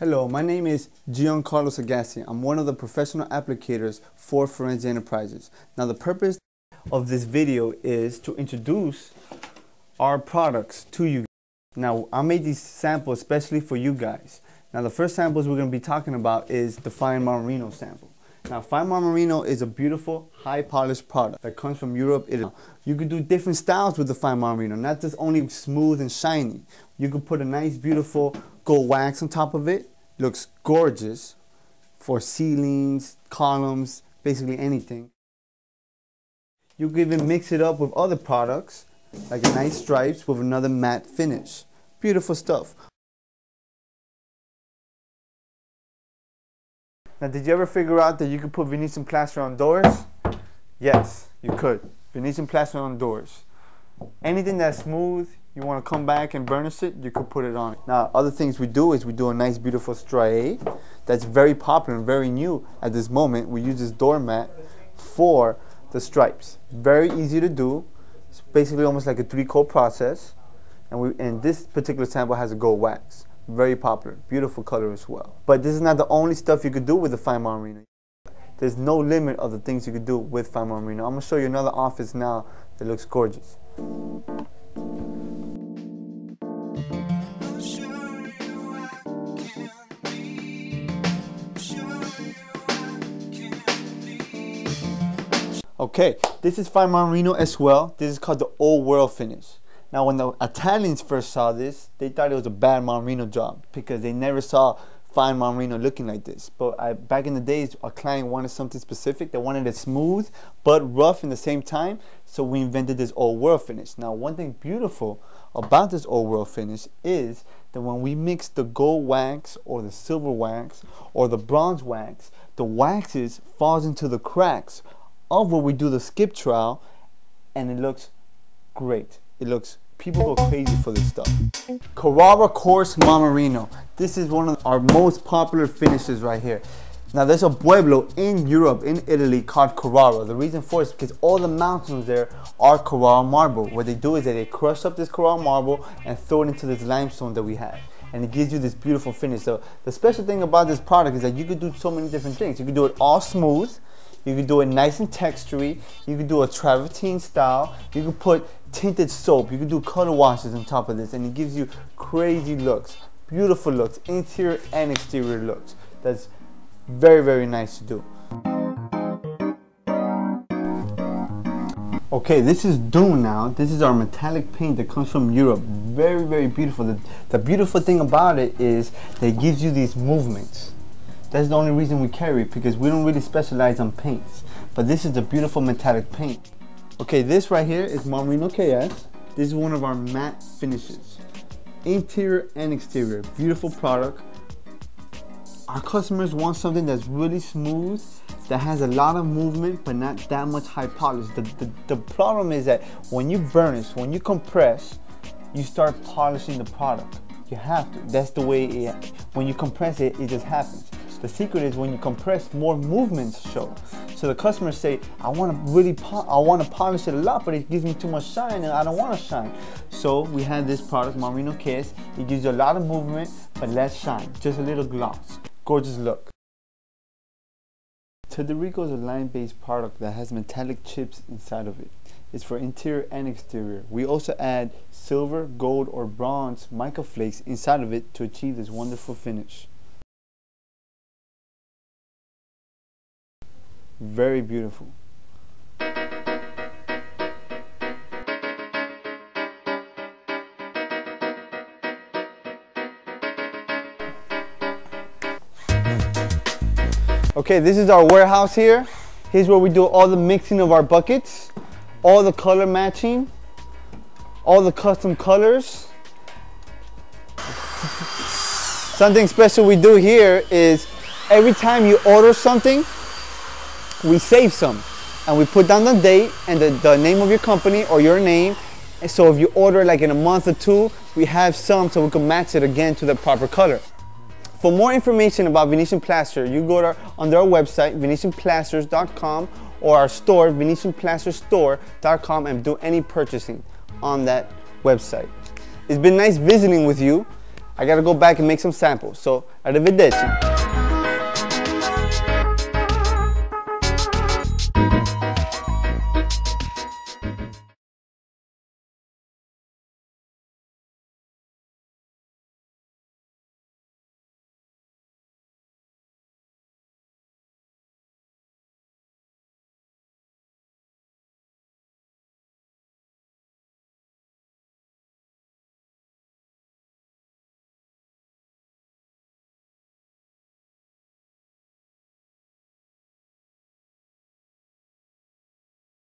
Hello, my name is Giancarlo Sagasti. I'm one of the professional applicators for Firenze Enterprises. Now the purpose of this video is to introduce our products to you. Now I made these samples especially for you guys. Now the first samples we're going to be talking about is the Fine Marino sample. Now Fine Marino is a beautiful high polished product that comes from Europe, Italy. You can do different styles with the Fine Marino, not just only smooth and shiny. You can put a nice beautiful gold wax on top of it. Looks gorgeous for ceilings, columns, basically anything. You can even mix it up with other products like a nice stripes with another matte finish. Beautiful stuff. Now did you ever figure out that you could put Venetian plaster on doors? Yes, you could. Venetian plaster on doors. Anything that's smooth, you want to come back and burnish it, you could put it on it. Now other things we do is we do a nice beautiful strié that's very popular and very new at this moment. We use this doormat for the stripes. Very easy to do. It's basically almost like a 3-coat process, and this particular sample has a gold wax. Very popular, beautiful color as well. But this is not the only stuff you could do with the Fine Marino. There's no limit of the things you could do with Fine Marino. I'm going to show you another office now that looks gorgeous. Okay, this is Fine Marino as well. This is called the Old World finish. Now when the Italians first saw this, they thought it was a bad Marino job because they never saw Fine Marino looking like this. But back in the days, a client wanted something specific. They wanted it smooth but rough in the same time, so we invented this Old World finish. Now one thing beautiful about this Old World finish is that when we mix the gold wax or the silver wax or the bronze wax, the waxes falls into the cracks of where we do the skip trowel, and it looks great. It looks, people go crazy for this stuff. Carrara Coarse Marino. This is one of our most popular finishes right here. Now there's a pueblo in Europe, in Italy, called Carrara. The reason for it is because all the mountains there are Carrara marble. What they do is that they crush up this Carrara marble and throw it into this limestone that we have. And it gives you this beautiful finish. So the special thing about this product is that you could do so many different things. You could do it all smooth. You can do it nice and textury. You can do a travertine style. You can put tinted soap. You can do color washes on top of this, and it gives you crazy looks, beautiful looks, interior and exterior looks. That's very, very nice to do. Okay, this is Dune now. This is our metallic paint that comes from Europe. Very, very beautiful. The beautiful thing about it is that it gives you these movements. That's the only reason we carry it, because we don't really specialize on paints. But this is the beautiful metallic paint. Okay, this right here is Marino KS. This is one of our matte finishes. Interior and exterior, beautiful product. Our customers want something that's really smooth, that has a lot of movement, but not that much high polish. The problem is that when you burnish, when you compress, you start polishing the product. You have to. That's the way when you compress it, it just happens. The secret is when you compress, more movements show. So the customers say, I want to polish it a lot, but it gives me too much shine and I don't want to shine. So we have this product, Marino KS. It gives you a lot of movement, but less shine, just a little gloss. Gorgeous look. Tederico is a line-based product that has metallic chips inside of it. It's for interior and exterior. We also add silver, gold, or bronze mica flakes inside of it to achieve this wonderful finish. Very beautiful. Okay, this is our warehouse here. Here's where we do all the mixing of our buckets, all the color matching, all the custom colors. Something special we do here is every time you order something, we save some, and we put down the date and the name of your company or your name. And so if you order like in a month or two, we have some so we can match it again to the proper color. For more information about Venetian Plaster, you go on their website, venetianplasters.com, or our store, venetianplasterstore.com, and do any purchasing on that website. It's been nice visiting with you. I gotta go back and make some samples. So arrivederci.